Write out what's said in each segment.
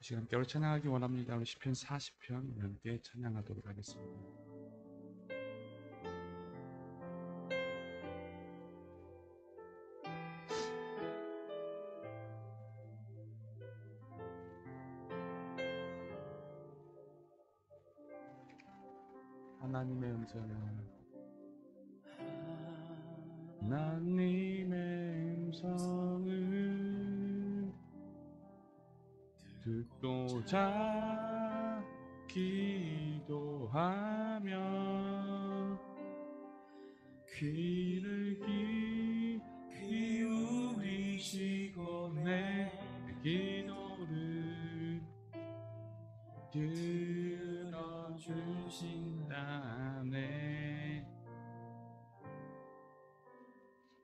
시간 함께 우리 찬양하기 원합니다. 우리 시편 40편 함께 찬양하도록 하겠습니다. 하나님의 음성을 듣고자 기도하며 귀를 기울이시고 내 기도를 들어주신다네.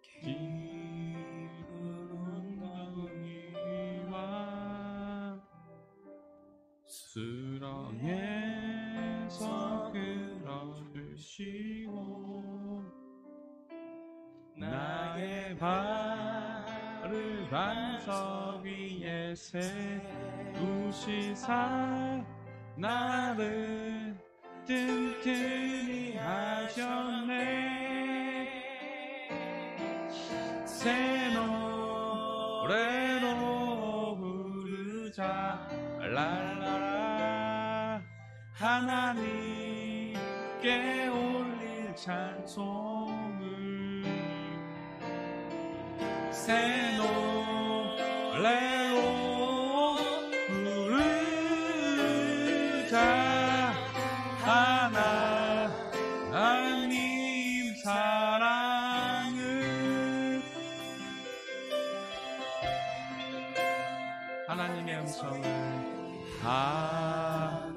깊은 웅덩이와 수렁에서 끌어주시고 나의 발을 반석 위에 세우시사 나를 튼튼히 하셨네. 새 노래로 부르자 랄라라. 하나님께 올릴 찬송을 새 노래로 부르자. 하나님 사랑을 하나님의 음성을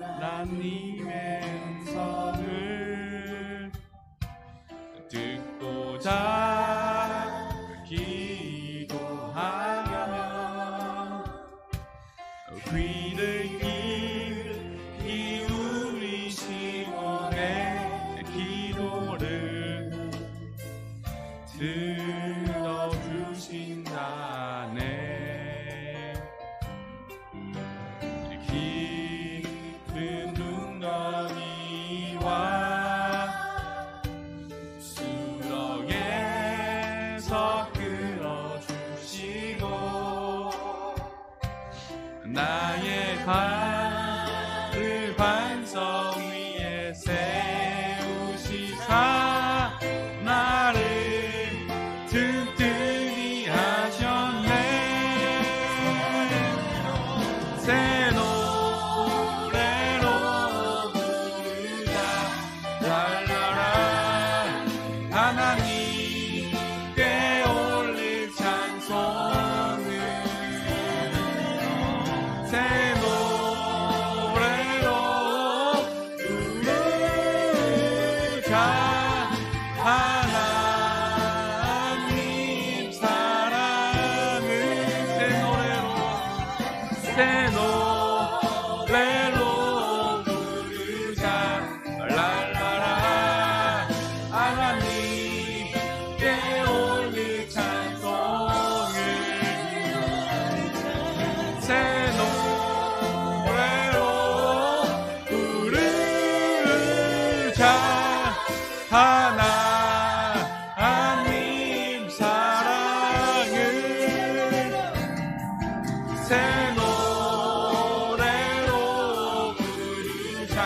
하나님의 음성을 듣고자 기도하며 귀를 기울이시고 내 기도를 들어주신다네. 깊은 웅덩이와 수렁에서 끌어주시고 나의 발을 반석 위에 세우시사 나를 튼튼히 하셨네. 새 노래로 부르자 랄라라. 하나님께 올릴 찬송을 새 노래로 부르자. 하나님 사랑을 새 노래로 부르자 랄라라. 하나님께 올릴 찬송을 새 노래로 부르자. 하나님 사랑을 새 노래로 부르자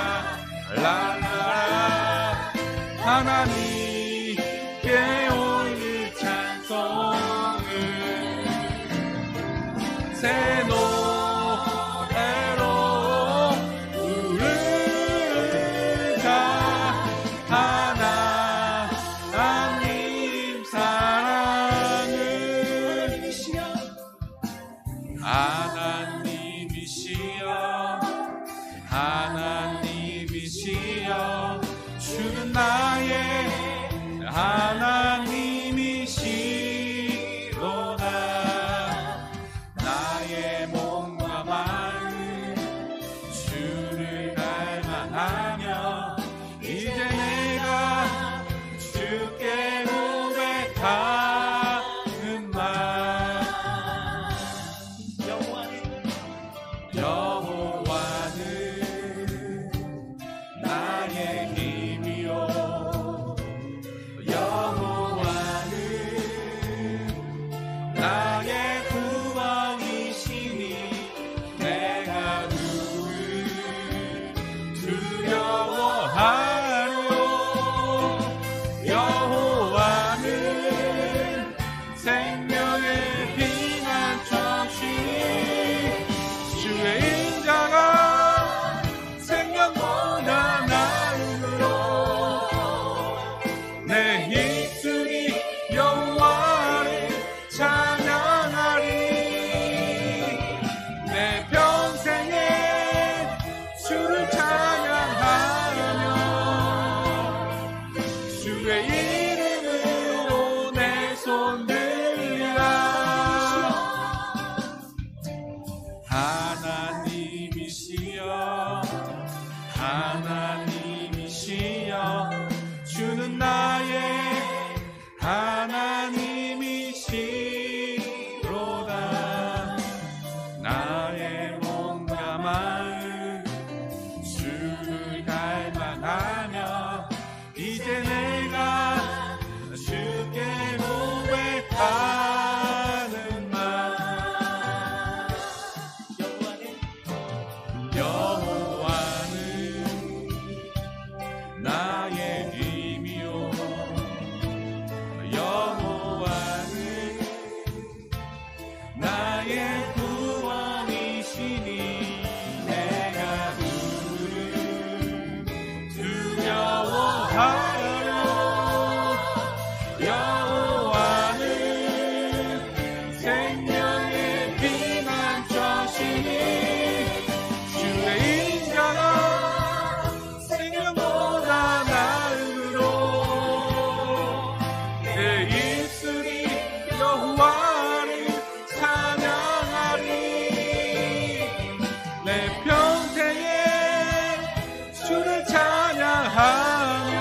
랄라라. 하나님께 올릴 찬송을 새 노래로 부르자. 하나님 사랑을 하나님이시여 주는 나의 하나님이시로다. 나의 몸과 마음 주를 닮아하며 이제 내가 주께 고백하는 말 영원히 마음 주를 갈망하며 이제 내가 주께 고백하는 마음 여호와는 나의 힘이요 여호와는 나의 구원이시니 내가 그를 두려워하여 여호와는 생명의 피난처시니 주의 인자가 생명보다 나으로 내 입술이 여호와를 찬양하리 내 평생에 주를 찬양하며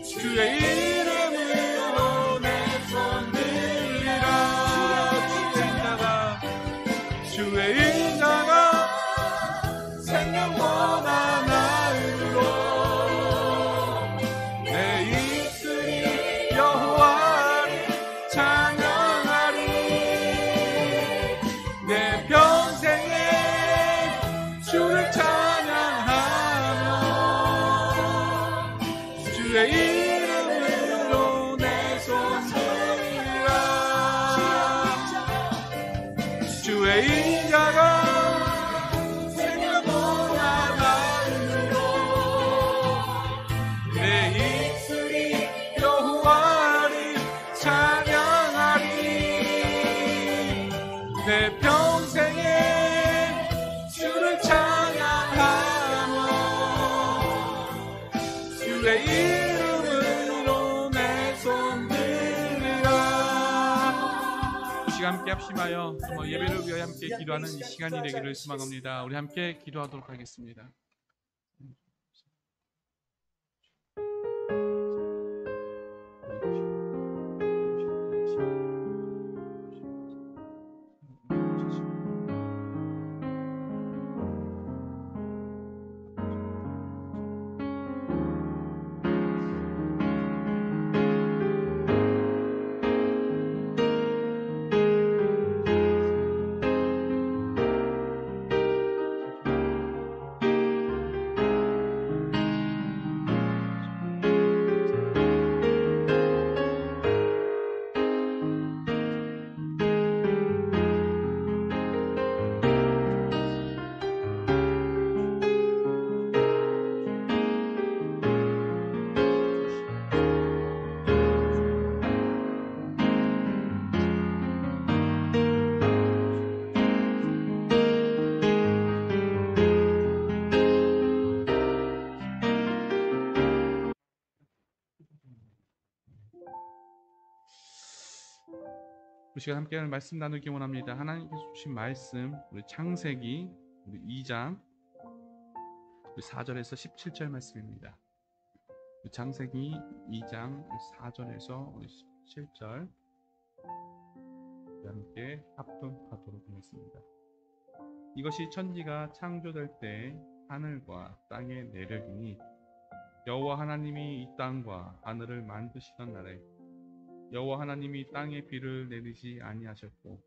주의 이름으로 내 손 들리라 주의 인자가 생명보다 나으로 내 입술이 여호와를 찬양하리 내 평생에 주를 찬양하며 주의 이름으로 내 손 들리라 주의 인자가 생명보다 나으로 내 입술이 여호와를 찬양하리 내 평생에 주를 찬양하며 주의 이름으로 내 손 들리라 이 시간 함께 합심하여 예배를 위하여 함께 기도하는 이 시간이 되기를 소망합니다. 우리 함께 기도하도록 하겠습니다. 이 시간 함께 말씀 나누기 원합니다. 하나님께서 주신 말씀 우리 창세기 우리 2장 우리 4절에서 17절 말씀입니다. 창세기 2장 4절에서 우리 17절 함께 합독하도록 하겠습니다. 이것이 천지가 창조될 때 하늘과 땅의 내력이니 여호와 하나님이 이 땅과 하늘을 만드시던 날에 여호와 하나님이 땅에 비를 내리지 아니하셨고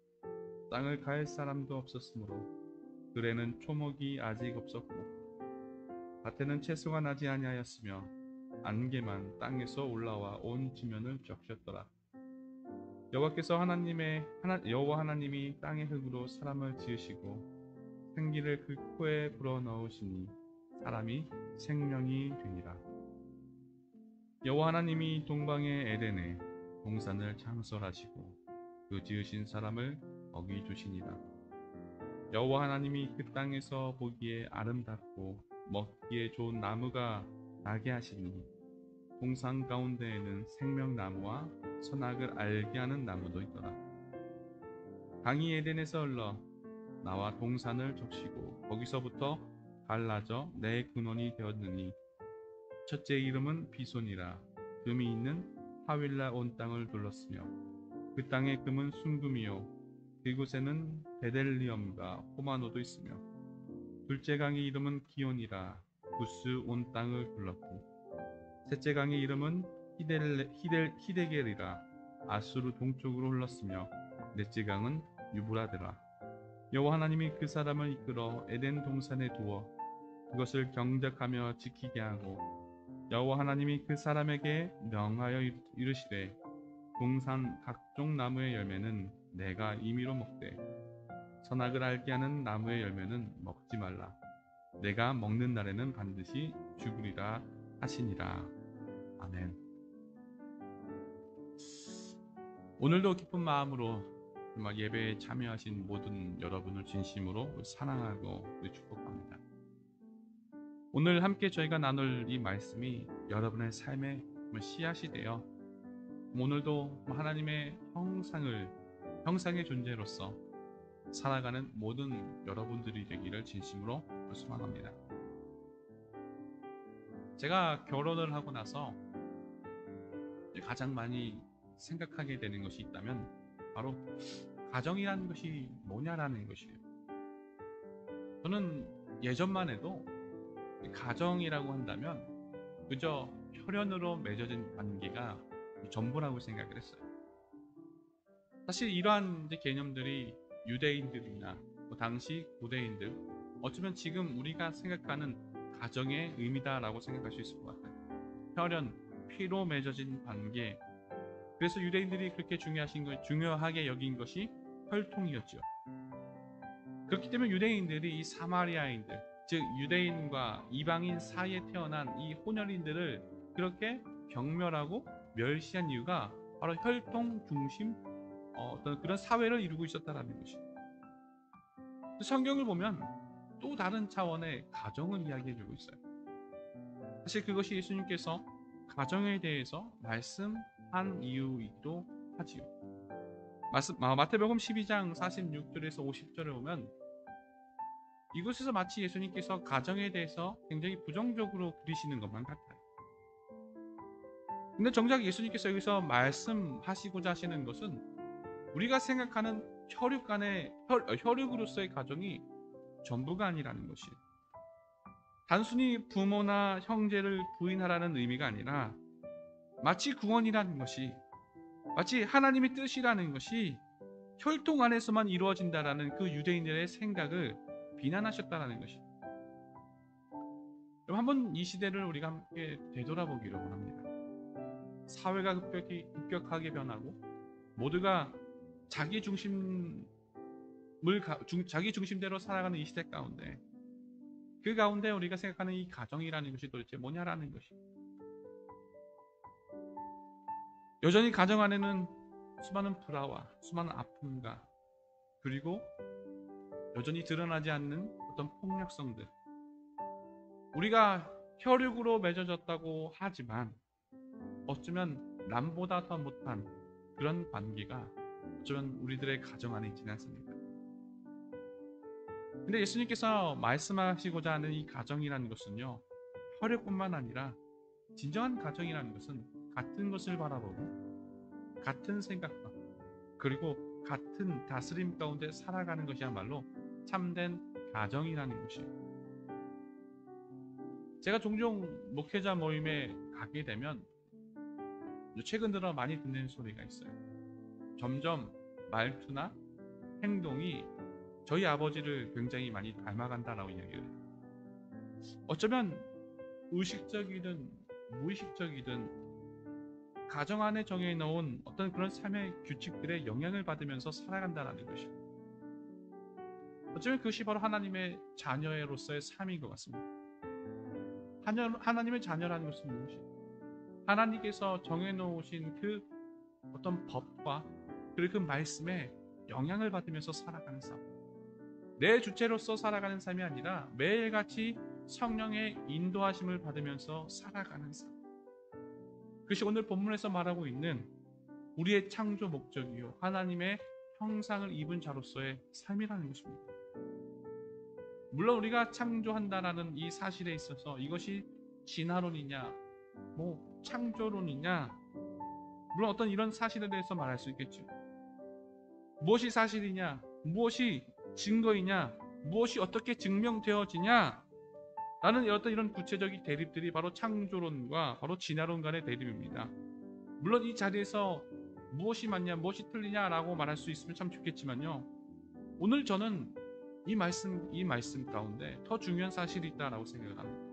땅을 갈 사람도 없었으므로 들에는 초목이 아직 없었고 밭에는 채소가 나지 아니하였으며 안개만 땅에서 올라와 온 지면을 적셨더라. 여호와 하나님이 땅의 흙으로 사람을 지으시고 생기를 그 코에 불어 넣으시니 사람이 생명이 되니라. 여호와 하나님이 동방의 에덴에 동산을 창설하시고 그 지으신 사람을 거기 두시니라. 여호와 하나님이 그 땅에서 보기에 아름답고 먹기에 좋은 나무가 나게 하시니 동산 가운데에는 생명나무와 선악을 알게 하는 나무도 있더라. 강이 에덴에서 흘러 나와 동산을 적시고 거기서부터 갈라져 내 근원이 되었느니 첫째 이름은 비손이라. 금이 있는 하윌라 온 땅을 둘렀으며 그 땅의 금은 순금이요 그곳에는 베델리엄과 호마노도 있으며 둘째 강의 이름은 기온이라 구스 온 땅을 불렀고 셋째 강의 이름은 히데겔이라 아수르 동쪽으로 흘렀으며 넷째 강은 유브라데라. 여호와 하나님이 그 사람을 이끌어 에덴 동산에 두어 그것을 경작하며 지키게 하고 여호와 하나님이 그 사람에게 명하여 이르시되 동산 각종 나무의 열매는 내가 임의로 먹되 선악을 알게 하는 나무의 열매는 먹지 말라. 내가 먹는 날에는 반드시 죽으리라 하시니라. 아멘. 오늘도 기쁜 마음으로 정말 예배에 참여하신 모든 여러분을 진심으로 사랑하고 축복합니다. 오늘 함께 저희가 나눌 이 말씀이 여러분의 삶의 씨앗이 되어 오늘도 하나님의 형상의 존재로서 살아가는 모든 여러분들이 되기를 진심으로 소망합니다. 제가 결혼을 하고 나서 가장 많이 생각하게 되는 것이 있다면 바로 가정이라는 것이 뭐냐라는 것이에요. 저는 예전만 해도 가정이라고 한다면 그저 혈연으로 맺어진 관계가 전부라고 생각을 했어요. 사실 이러한 개념들이 유대인들이나 당시 고대인들, 어쩌면 지금 우리가 생각하는 가정의 의미다라고 생각할 수 있을 것 같아요. 혈연, 피로 맺어진 관계. 그래서 유대인들이 그렇게 중요하게 여긴 것이 혈통이었죠. 그렇기 때문에 유대인들이 이 사마리아인들, 즉 유대인과 이방인 사이에 태어난 이 혼혈인들을 그렇게 경멸하고 멸시한 이유가 바로 혈통 중심 어떤 그런 사회를 이루고 있었다라는 것이죠. 성경을 보면 또 다른 차원의 가정을 이야기해주고 있어요. 사실 그것이 예수님께서 가정에 대해서 말씀한 이유이기도 하지요. 마태복음 12장 46절에서 50절에 보면 이곳에서 마치 예수님께서 가정에 대해서 굉장히 부정적으로 그리시는 것만 같아요. 근데 정작 예수님께서 여기서 말씀하시고자 하시는 것은 우리가 생각하는 혈육으로서의 가정이 전부가 아니라는 것이에요. 단순히 부모나 형제를 부인하라는 의미가 아니라 마치 구원이라는 것이, 마치 하나님의 뜻이라는 것이 혈통 안에서만 이루어진다라는 그 유대인들의 생각을 비난하셨다라는 것이에요. 그럼 한번 이 시대를 우리가 함께 되돌아보기로 합니다. 사회가 급격하게 변하고 모두가 자기 중심대로 살아가는 이 시대 가운데, 그 가운데 우리가 생각하는 이 가정이라는 것이 도대체 뭐냐라는 것이, 여전히 가정 안에는 수많은 불화와 수많은 아픔과 그리고 여전히 드러나지 않는 어떤 폭력성들, 우리가 혈육으로 맺어졌다고 하지만 어쩌면 남보다 더 못한 그런 관계가 어쩌면 우리들의 가정 안에 있지는 않습니까? 근데 예수님께서 말씀하시고자 하는 이 가정이라는 것은요, 혈육뿐만 아니라 진정한 가정이라는 것은 같은 것을 바라보고 같은 생각과 그리고 같은 다스림 가운데 살아가는 것이야말로 참된 가정이라는 것이에요. 제가 종종 목회자 모임에 가게 되면 최근 들어 많이 듣는 소리가 있어요. 점점 말투나 행동이 저희 아버지를 굉장히 많이 닮아간다라고 이야기를 해요. 어쩌면 의식적이든 무의식적이든 가정 안에 정해놓은 어떤 그런 삶의 규칙들에 영향을 받으면서 살아간다는 것이죠. 어쩌면 그것이 바로 하나님의 자녀로서의 삶인 것 같습니다. 하나님의 자녀라는 것은 무엇이? 하나님께서 정해놓으신 그 어떤 법과 그리고 그 말씀에 영향을 받으면서 살아가는 삶, 내 주체로서 살아가는 삶이 아니라 매일같이 성령의 인도하심을 받으면서 살아가는 삶, 그것이 오늘 본문에서 말하고 있는 우리의 창조 목적이요 하나님의 형상을 입은 자로서의 삶이라는 것입니다. 물론 우리가 창조한다라는 이 사실에 있어서 이것이 진화론이냐 창조론이냐, 물론 어떤 이런 사실에 대해서 말할 수 있겠죠. 무엇이 사실이냐? 무엇이 증거이냐? 무엇이 어떻게 증명되어지냐? 라는 어떤 이런 구체적인 대립들이 바로 창조론과 바로 진화론 간의 대립입니다. 물론 이 자리에서 무엇이 맞냐, 무엇이 틀리냐라고 말할 수 있으면 참 좋겠지만요. 오늘 저는 이 말씀 가운데 더 중요한 사실이 있다라고 생각을 합니다.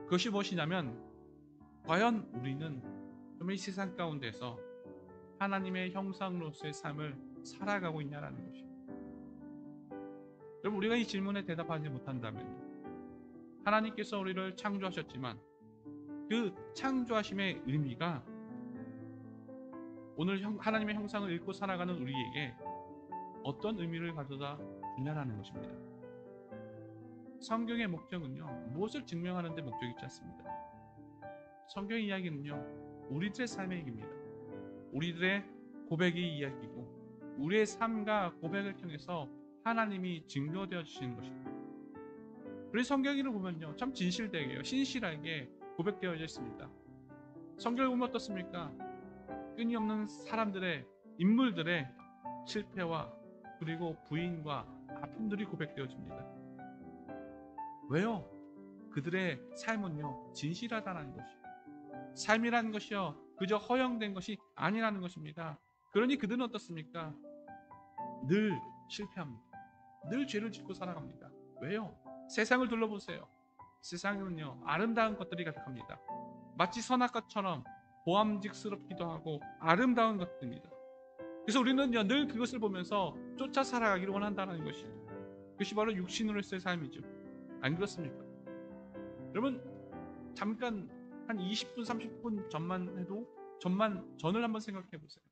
그것이 무엇이냐면 과연 우리는 정말 이 세상 가운데서 하나님의 형상으로서의 삶을 살아가고 있냐라는 것입니다. 여러분, 우리가 이 질문에 대답하지 못한다면 하나님께서 우리를 창조하셨지만 그 창조하심의 의미가 오늘 하나님의 형상을 읽고 살아가는 우리에게 어떤 의미를 가져다 주냐라는 것입니다. 성경의 목적은요, 무엇을 증명하는 데 목적이 있지 않습니다. 성경의 이야기는요, 우리들의 삶의 얘기입니다. 우리들의 고백의 이야기고 우리의 삶과 고백을 통해서 하나님이 증거되어 주시는 것입니다. 우리 성경을 보면요, 참 진실되게 신실하게 고백되어져 있습니다. 성경을 보면 어떻습니까? 끊임없는 사람들의, 인물들의 실패와 그리고 부인과 아픔들이 고백되어집니다. 왜요? 그들의 삶은요, 진실하다는 것이요, 삶이라는 것이요, 그저 허영된 것이 아니라는 것입니다. 그러니 그들은 어떻습니까? 늘 실패합니다. 늘 죄를 짓고 살아갑니다. 왜요? 세상을 둘러보세요. 세상은요, 아름다운 것들이 가득합니다. 마치 선악과처럼 보암직스럽기도 하고 아름다운 것들입니다. 그래서 우리는요, 늘 그것을 보면서 쫓아 살아가기를 원한다는 것이에요. 그것이 바로 육신으로서의 삶이죠. 안 그렇습니까? 여러분, 잠깐 한 20분, 30분 전만 해도 전을 한번 생각해 보세요.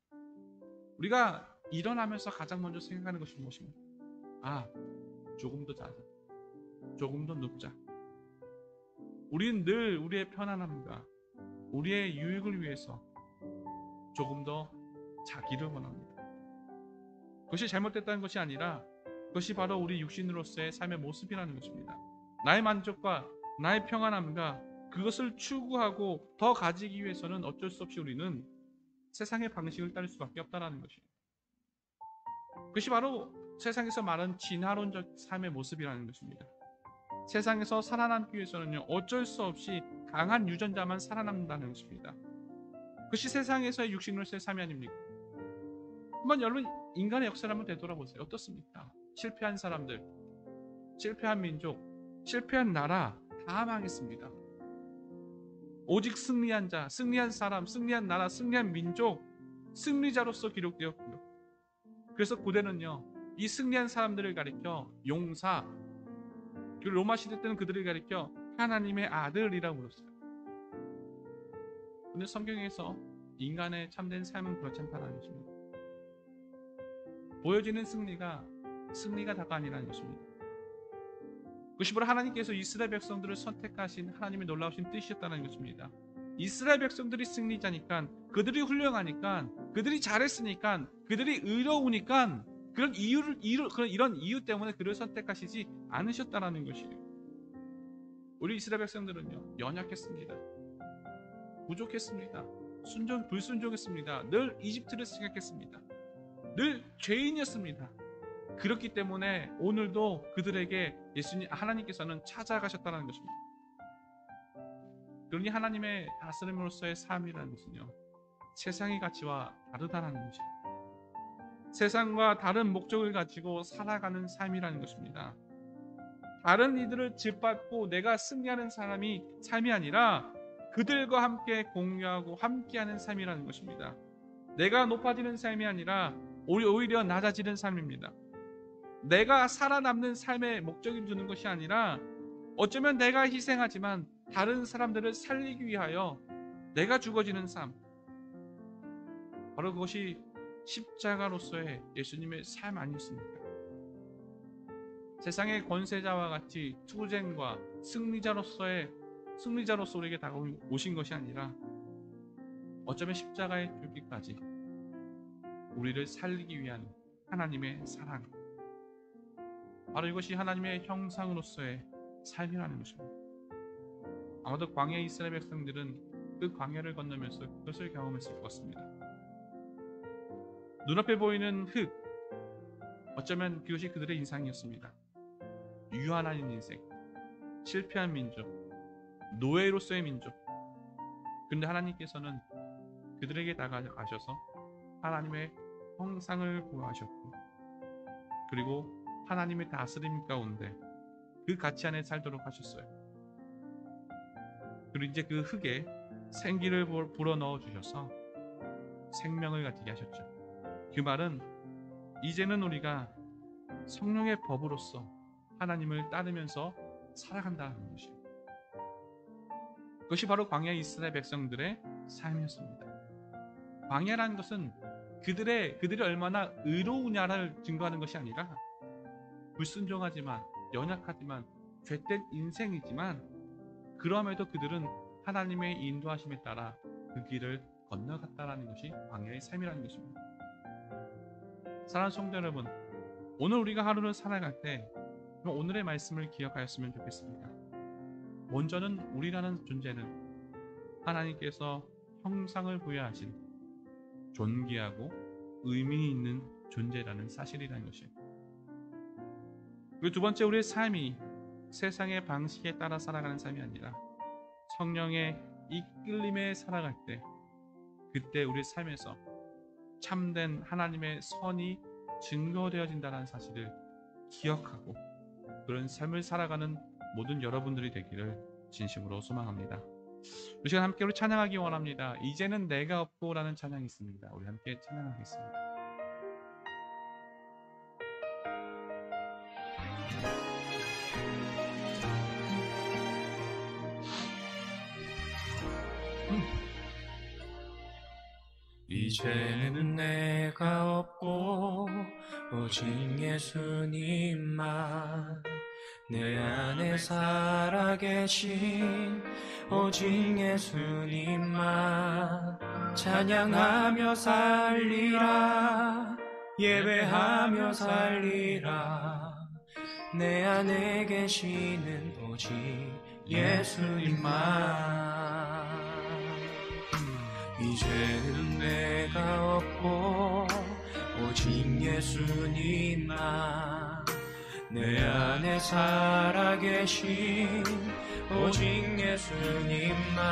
우리가 일어나면서 가장 먼저 생각하는 것이 무엇입니까? 아, 조금 더 자자. 조금 더 눕자. 우리는 늘 우리의 편안함과 우리의 유익을 위해서 조금 더 자기를 원합니다. 그것이 잘못됐다는 것이 아니라 그것이 바로 우리 육신으로서의 삶의 모습이라는 것입니다. 나의 만족과 나의 평안함과 그것을 추구하고 더 가지기 위해서는 어쩔 수 없이 우리는 세상의 방식을 따를 수밖에 없다는 것입니다. 그것이 바로 세상에서 말하는 진화론적 삶의 모습이라는 것입니다. 세상에서 살아남기 위해서는요, 어쩔 수 없이 강한 유전자만 살아남는다는 것입니다. 그것이 세상에서의 육신으로서의 삶이 아닙니까? 한번 여러분, 인간의 역사를 한번 되돌아보세요. 어떻습니까? 실패한 사람들, 실패한 민족, 실패한 나라 다 망했습니다. 오직 승리한 자, 승리한 사람, 승리한 나라, 승리한 민족, 승리자로서 기록되었고요. 그래서 고대는요, 이 승리한 사람들을 가리켜 용사, 그리고 로마 시대 때는 그들을 가리켜 하나님의 아들이라고 불렀어요. 근데 성경에서 인간의 참된 삶은 그렇지 않다는 것입니다. 보여지는 승리가 다가 아니라는 것입니다. 그것이 바로 하나님께서 이스라엘 백성들을 선택하신 하나님의 놀라우신 뜻이었다는 것입니다. 이스라엘 백성들이 승리자니까, 그들이 훌륭하니까, 그들이 잘했으니까, 그들이 의로우니까 그런 이런 이유 때문에 그를 선택하시지 않으셨다라는 것이에요. 우리 이스라엘 백성들은요, 연약했습니다. 부족했습니다. 불순종했습니다. 늘 이집트를 생각했습니다. 늘 죄인이었습니다. 그렇기 때문에 오늘도 그들에게 하나님께서는 찾아가셨다는 것입니다. 그러니 하나님의 다스림으로서의 삶이라는 것은요, 세상의 가치와 다르다는 것입니다. 세상과 다른 목적을 가지고 살아가는 삶이라는 것입니다. 다른 이들을 짓밟고 내가 승리하는 삶이 아니라 그들과 함께 공유하고 함께하는 삶이라는 것입니다. 내가 높아지는 삶이 아니라 오히려 낮아지는 삶입니다. 내가 살아남는 삶의 목적을 두는 것이 아니라 어쩌면 내가 희생하지만 다른 사람들을 살리기 위하여 내가 죽어지는 삶, 바로 그것이 십자가로서의 예수님의 삶 아니었습니까? 세상의 권세자와 같이 투쟁과 승리자로서 우리에게 다가오신 것이 아니라 어쩌면 십자가에 죽기까지 우리를 살리기 위한 하나님의 사랑, 바로 이것이 하나님의 형상으로서의 삶이라는 것입니다. 아마도 광야 이스라엘 백성들은 그 광야를 건너면서 그것을 경험했을 것 같습니다. 눈앞에 보이는 흙, 어쩌면 그것이 그들의 인상이었습니다. 유한한 인생, 실패한 민족, 노예로서의 민족. 그런데 하나님께서는 그들에게 다가가셔서 하나님의 형상을 구하셨고, 그리고 하나님의 다스림 가운데 그 가치 안에 살도록 하셨어요. 그리고 이제 그 흙에 생기를 불어넣어 주셔서 생명을 가지게 하셨죠. 그 말은 이제는 우리가 성령의 법으로서 하나님을 따르면서 살아간다는 것이에요. 그것이 바로 광야 이스라엘 백성들의 삶이었습니다. 광야라는 것은 그들이 얼마나 의로우냐를 증거하는 것이 아니라, 불순종하지만 연약하지만 죄된 인생이지만 그럼에도 그들은 하나님의 인도하심에 따라 그 길을 건너갔다라는 것이 광야의 삶이라는 것입니다. 사랑하는 성도 여러분, 오늘 우리가 하루를 살아갈 때 오늘의 말씀을 기억하였으면 좋겠습니다. 먼저는 우리라는 존재는 하나님께서 형상을 부여하신 존귀하고 의미 있는 존재라는 사실이라는 것이에요. 그리고 두 번째, 우리의 삶이 세상의 방식에 따라 살아가는 삶이 아니라 성령의 이끌림에 살아갈 때, 그때 우리의 삶에서 참된 하나님의 선이 증거되어진다는 사실을 기억하고 그런 삶을 살아가는 모든 여러분들이 되기를 진심으로 소망합니다. 이 시간 함께 우리 찬양하기 원합니다. 이제는 내가 없고 라는 찬양이 있습니다. 우리 함께 찬양하겠습니다. 이제는 내가 없고 오직 예수님만, 내 안에 살아계신 오직 예수님만 찬양하며 살리라, 예배하며 살리라. 내 안에 계시는 오직 예수님만. 이제는 내가 없고 오직 예수님만, 내 안에 살아계신 오직 예수님만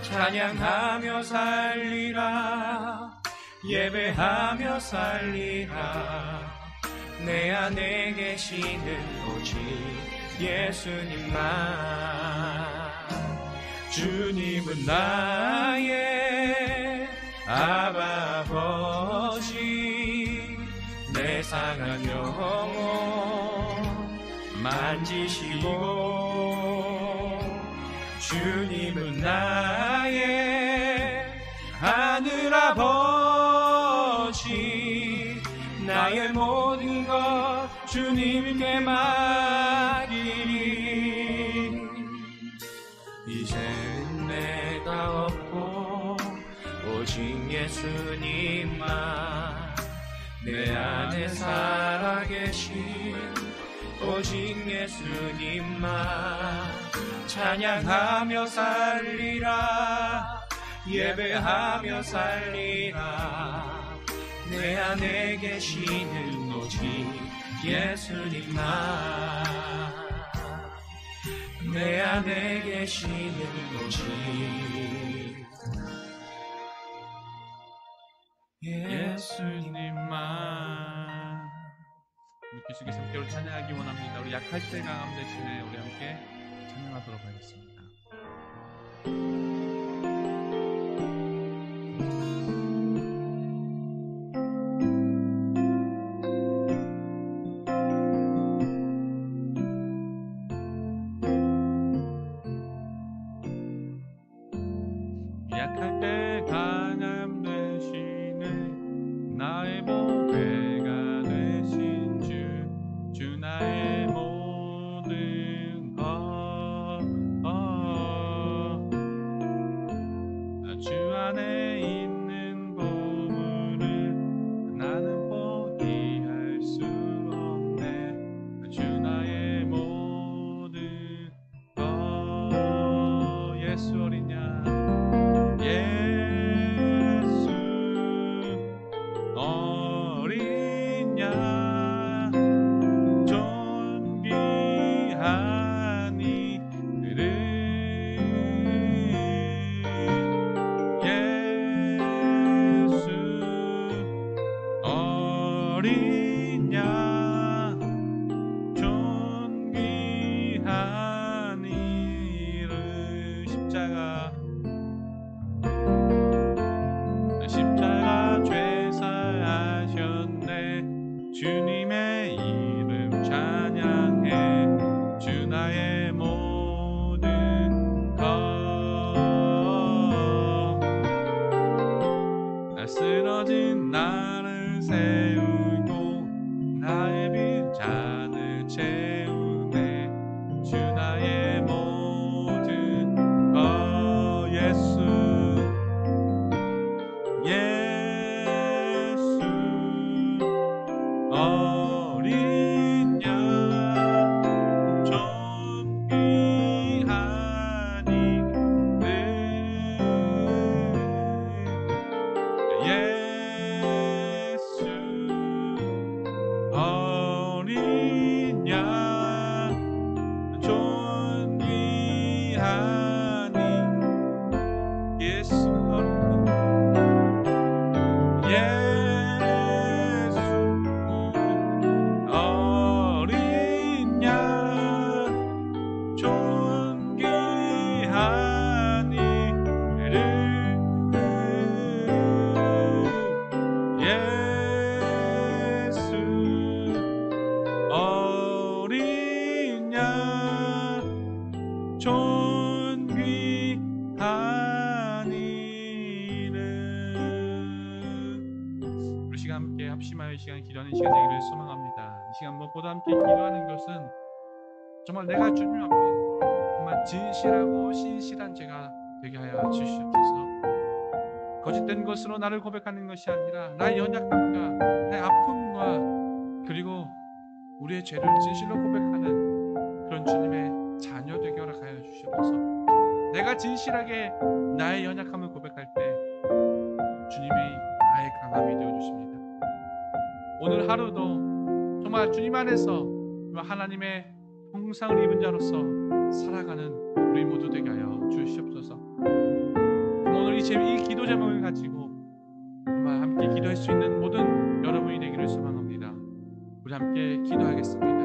찬양하며 살리라, 예배하며 살리라. 내 안에 계시는 오직 예수님만. 주님은 나의 아바 아버지, 내 상한 영혼 만지시고, 주님은 나의 하늘 아버지, 나의 모든 것 주님께 맡기리. 이젠 내가 없고 오직 예수님만, 내 안에 살아계신 오직 예수님만 찬양하며 살리라, 예배하며 살리라. 내 안에 계시는 오직 예수님만, 내 안에 계시는 오직 예수님만. 우리 계속해서 함께 우리 찬양하기 원합니다. 우리 약할 때 강함 대신에 우리 함께 찬양하도록 하겠습니다. 약할 때 강함 되시네 나의 보배가 되신 주 나의 모든 것 채우네 주 나의 모든 것 예수 예수 어린 양 존귀하니 네 예수 어린 양 존귀하니 예수 예수 어린 양 존귀하니 예수 어린 양 존귀하니는 우리 시간 함께 합심하여 이 시간 기도하는 시간 되기를 소망합니다. 이 시간 무엇보다 함께 기도하는 것은 정말 내가 주님 앞에 정말 진실하고 신실한 제가 되게 하여 주시옵소서. 거짓된 것으로 나를 고백하는 것이 아니라 나의 연약함과 나의 아픔과 그리고 우리의 죄를 진실로 고백하는 그런 주님의 자녀 되게 허락하여 주시옵소서. 내가 진실하게 나의 연약함을 고백할 때 주님이 나의 강함이 되어주십니다. 오늘 하루도 정말 주님 안에서 하나님의 형상을 입은 자로서 살아가는 우리 모두 되게 하여 주시옵소서. 오늘 이 기도 제목을 가지고 정말 함께 기도할 수 있는 모든 여러분이 되기를 소망합니다. 우리 함께 기도하겠습니다.